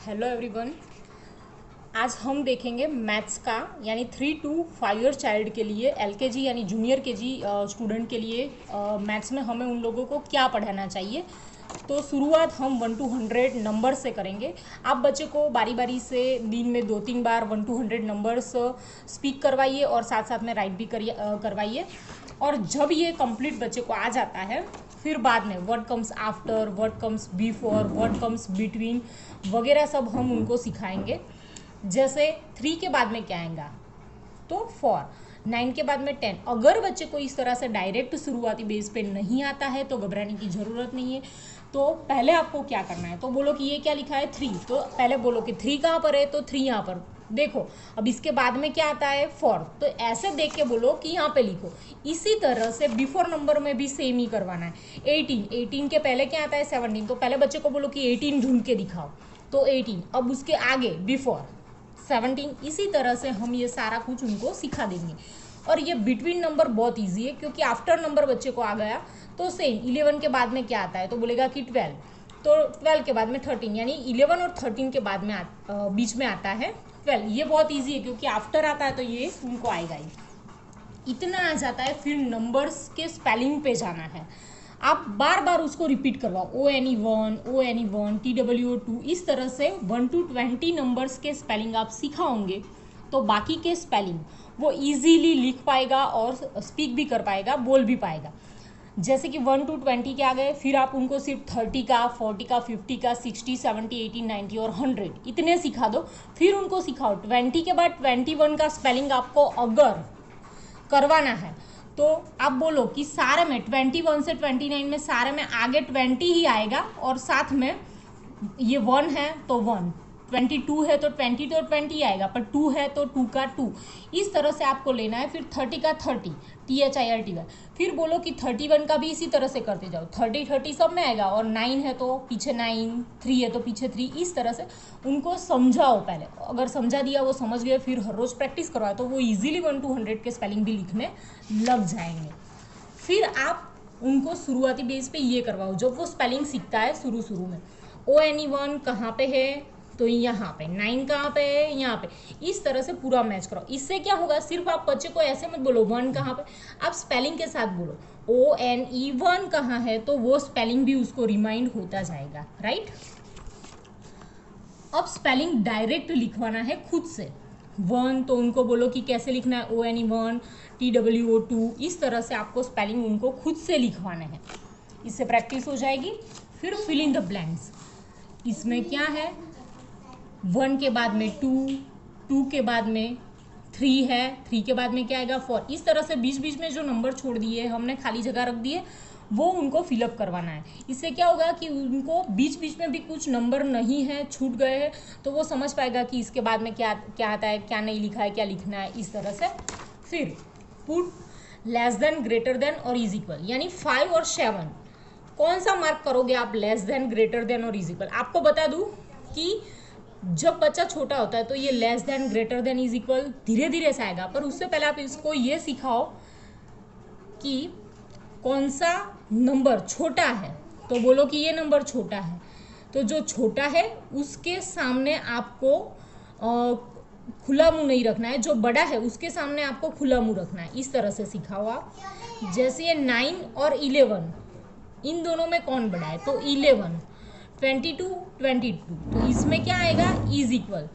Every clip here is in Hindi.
Hello everyone. आज हम देखेंगे मैथ्स का यानी 3 to 5 ईयर चाइल्ड के लिए एलकेजी यानी जूनियर केजी स्टूडेंट के लिए मैथ्स में हमें उन लोगों को क्या पढ़ाना चाहिए। तो शुरुआत हम 1 to 100 नंबर से करेंगे। आप बच्चे को बारी बारी से दिन में 2-3 बार 1 to 100 नंबर्स स्पीक करवाइए और साथ साथ में राइट भी करवाइए। और जब ये कंप्लीट बच्चे को आ जाता है फिर बाद में what comes after, what comes before, what comes between वगैरह सब हम उनको सिखाएंगे। जैसे 3 के बाद में क्या आएगा तो 4, 9 के बाद में 10। अगर बच्चे को इस तरह से डायरेक्ट शुरुआती बेस पे नहीं आता है तो घबराने की ज़रूरत नहीं है। तो पहले आपको क्या करना है, तो बोलो कि ये क्या लिखा है 3, तो पहले बोलो कि 3 कहाँ पर है, तो 3 यहाँ पर देखो। अब इसके बाद में क्या आता है 4, तो ऐसे देख के बोलो कि यहाँ पे लिखो। इसी तरह से बिफोर नंबर में भी सेम ही करवाना है। 18 के पहले क्या आता है 17, तो पहले बच्चे को बोलो कि 18 ढूंढ के दिखाओ, तो 18। अब उसके आगे बिफोर 17। इसी तरह से हम ये सारा कुछ उनको सिखा देंगे। और ये बिटवीन नंबर बहुत इजी है क्योंकि आफ्टर नंबर बच्चे को आ गया तो सेम 11 के बाद में क्या आता है, तो बोलेगा कि 12, तो 12 के बाद में 13, यानी 11 और 13 के बाद में बीच में आता है 12। ये बहुत इजी है क्योंकि आफ्टर आता है तो ये उनको आएगा ही। इतना आ जाता है, फिर नंबर्स के स्पेलिंग पे जाना है। आप बार बार उसको रिपीट करवाओ, ONE1, ONE1, TWO2, इस तरह से 1 to 20 नंबर्स के स्पेलिंग आप सिखाओगे तो बाकी के स्पेलिंग वो इजीली लिख पाएगा और स्पीक भी कर पाएगा, बोल भी पाएगा। जैसे कि 1 to 20 के आ गए, फिर आप उनको सिर्फ 30 का, 40 का, 50 का, 60, 70, 80, 90 और 100 इतने सिखा दो। फिर उनको सिखाओ 20 के बाद 21 का स्पेलिंग आपको अगर करवाना है तो आप बोलो कि सारे में 21 से 29 में सारे में आगे 20 ही आएगा और साथ में ये 1 है तो 1, 22 है तो 20 तो 20 आएगा, पर 2 है तो 2 का 2। इस तरह से आपको लेना है। फिर 30 का 30, THIRTY। फिर बोलो कि 31 का भी इसी तरह से करते जाओ, 30 सब में आएगा, और 9 है तो पीछे 9, 3 है तो पीछे 3। इस तरह से उनको समझाओ पहले। अगर समझा दिया, वो समझ गए, फिर हर रोज़ प्रैक्टिस करवाओ तो वो ईजिली 1 to 100 के स्पेलिंग भी लिखने लग जाएंगे। फिर आप उनको शुरुआती बेस पे ये करवाओ, जब वो स्पेलिंग सीखता है शुरू में, ONE1 कहाँ पे है तो यहाँ पे, 9 कहाँ पे है यहाँ पे। इस तरह से पूरा मैच कराओ। इससे क्या होगा, सिर्फ आप बच्चे को ऐसे मत बोलो 1 कहाँ पे, आप स्पेलिंग के साथ बोलो ONE1 कहाँ है, तो वो स्पेलिंग भी उसको रिमाइंड होता जाएगा, राइट। अब स्पेलिंग डायरेक्ट लिखवाना है खुद से। 1 तो उनको बोलो कि कैसे लिखना है, ONE1, TWO2। इस तरह से आपको स्पेलिंग उनको खुद से लिखवाना है, इससे प्रैक्टिस हो जाएगी। फिर फिल इन द ब्लैंक्स। इसमें क्या है, 1 के बाद में 2, 2 के बाद में 3 है, 3 के बाद में क्या आएगा 4। इस तरह से बीच बीच में जो नंबर छोड़ दिए हमने, खाली जगह रख दी है, वो उनको फिलअप करवाना है। इससे क्या होगा कि उनको बीच बीच में भी कुछ नंबर नहीं है, छूट गए हैं, तो वो समझ पाएगा कि इसके बाद में क्या क्या आता है, क्या नहीं लिखा है, क्या लिखना है, इस तरह से। फिर put less than, greater than और इज इक्वल, यानी 5 और 7 कौन सा मार्क करोगे आप, लेस देन, ग्रेटर देन और इज इक्वल। आपको बता दूं कि जब बच्चा छोटा होता है तो ये less than, greater than, is equal धीरे धीरे से आएगा, पर उससे पहले आप इसको ये सिखाओ कि कौन सा नंबर छोटा है, तो बोलो कि ये नंबर छोटा है, तो जो छोटा है उसके सामने आपको खुला मुंह नहीं रखना है, जो बड़ा है उसके सामने आपको खुला मुंह रखना है। इस तरह से सिखाओ आप। जैसे ये 9 और 11, इन दोनों में कौन बड़ा है, तो 11, 22, 22, तो इसमें क्या आएगा इज इक्वल।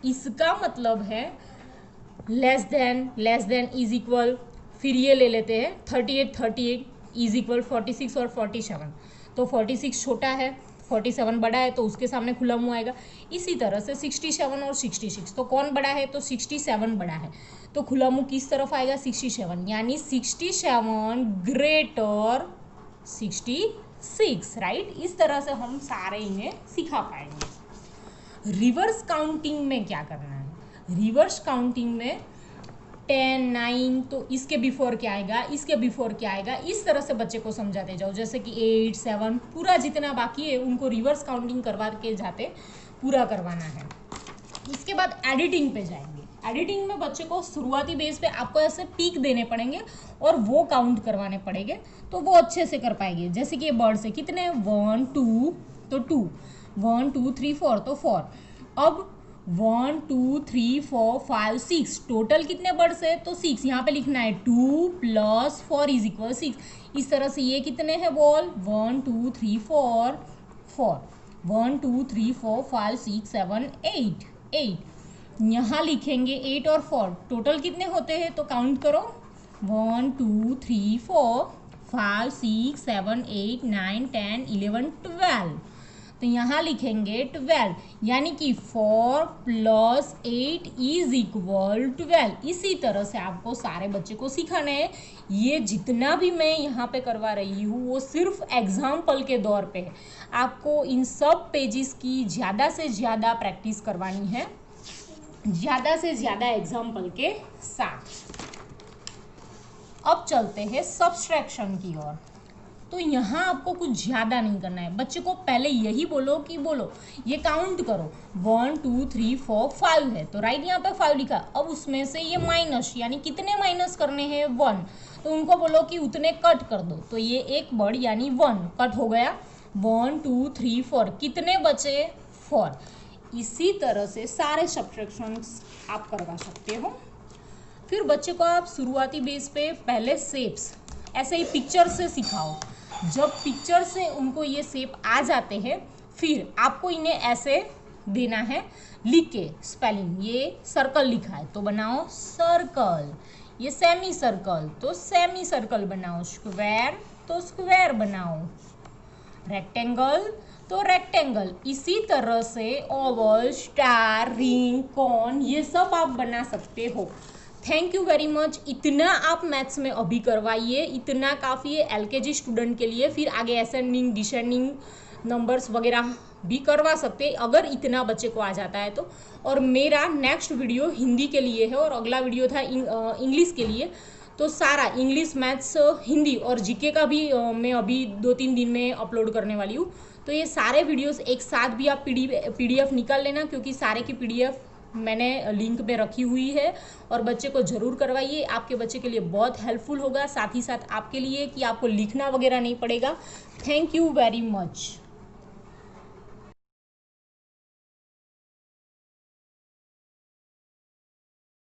इसका मतलब है लेस देन इज इक्वल। फिर ये ले लेते हैं 38 इज इक्वल 46 और 47, तो 46 छोटा है, 47 बड़ा है, तो उसके सामने खुला मुंह आएगा। इसी तरह से 67 और 66, तो कौन बड़ा है, तो 67 बड़ा है, तो खुला मुंह किस तरफ आएगा 67, यानी 67 ग्रेटर 66, राइट। इस तरह से हम सारे इन्हें सिखा पाएंगे। रिवर्स काउंटिंग में क्या करना है, रिवर्स काउंटिंग में 10, 9, तो इसके बिफोर क्या आएगा, इसके बिफोर क्या आएगा, इस तरह से बच्चे को समझाते जाओ। जैसे कि 8, 7 पूरा जितना बाकी है उनको रिवर्स काउंटिंग करवा के जाते पूरा करवाना है। इसके बाद एडिटिंग पे जाएंगे। एडिटिंग में बच्चे को शुरुआती बेस पे आपको ऐसे पीक देने पड़ेंगे और वो काउंट करवाने पड़ेंगे, तो वो अच्छे से कर पाएंगे। जैसे कि ये बर्ड से कितने 1, 2, तो 2, 1, 2, 3, 4, तो 4, अब 1 2 3 4 5 6 टोटल कितने बर्ड्स है तो 6, यहाँ पे लिखना है 2 + 4 = 6। इस तरह से ये कितने हैं बॉल 1 2 3 4 4 1 2 3 4 5 6 7 8 8। यहाँ लिखेंगे 8 और 4 टोटल कितने होते हैं तो काउंट करो 1 2 3 4 5 6 7 8 9 10 11 12। तो यहाँ लिखेंगे 12, यानी कि 4 + 8 = 12। इसी तरह से आपको सारे बच्चे को सिखाना है। ये जितना भी मैं यहाँ पे करवा रही हूँ वो सिर्फ एग्जाम्पल के दौर पे है। आपको इन सब पेजेस की ज़्यादा से ज़्यादा प्रैक्टिस करवानी है, ज़्यादा से ज़्यादा एग्जाम्पल के साथ। अब चलते हैं सब्सट्रैक्शन की ओर। तो यहाँ आपको कुछ ज़्यादा नहीं करना है, बच्चे को पहले यही बोलो कि बोलो ये काउंट करो 1 2 3 4 5 है तो राइट यहाँ पे 5 लिखा। अब उसमें से ये माइनस, यानी कितने माइनस करने हैं 1, तो उनको बोलो कि उतने कट कर दो। तो ये एक बर्ड यानी 1 कट हो गया। 1 2 3 4 कितने बचे 4। इसी तरह से सारे सब्ट्रैक्शंस आप करवा सकते हो। फिर बच्चे को आप शुरुआती बेस पे पहले शेप्स ऐसे ही पिक्चर से सिखाओ। जब पिक्चर से उनको ये शेप आ जाते हैं फिर आपको इन्हें ऐसे देना है लिख के स्पेलिंग। ये सर्कल लिखा है तो बनाओ सर्कल, ये सेमी सर्कल तो सेमी सर्कल बनाओ, स्क्वायर तो स्क्वायर बनाओ, रेक्टेंगल तो रेक्टेंगल। इसी तरह से ओवल, स्टार, रिंग, कॉन ये सब आप बना सकते हो। Thank you very much. इतना आप मैथ्स में अभी करवाइए, इतना काफ़ी है एलकेजी स्टूडेंट के लिए। फिर आगे असेंडिंग डिसेंडिंग नंबर्स वगैरह भी करवा सकते हैं अगर इतना बच्चे को आ जाता है तो। और मेरा नेक्स्ट वीडियो हिंदी के लिए है और अगला वीडियो था इंग्लिश के लिए। तो सारा इंग्लिश, मैथ्स, हिंदी और जीके का भी मैं अभी 2-3 दिन में अपलोड करने वाली हूँ। तो ये सारे वीडियोस एक साथ भी आप पीडीएफ निकाल लेना, क्योंकि सारे की पीडीएफ मैंने लिंक पे रखी हुई है। और बच्चे को ज़रूर करवाइए, आपके बच्चे के लिए बहुत हेल्पफुल होगा, साथ ही साथ आपके लिए कि आपको लिखना वगैरह नहीं पड़ेगा। Thank you very much.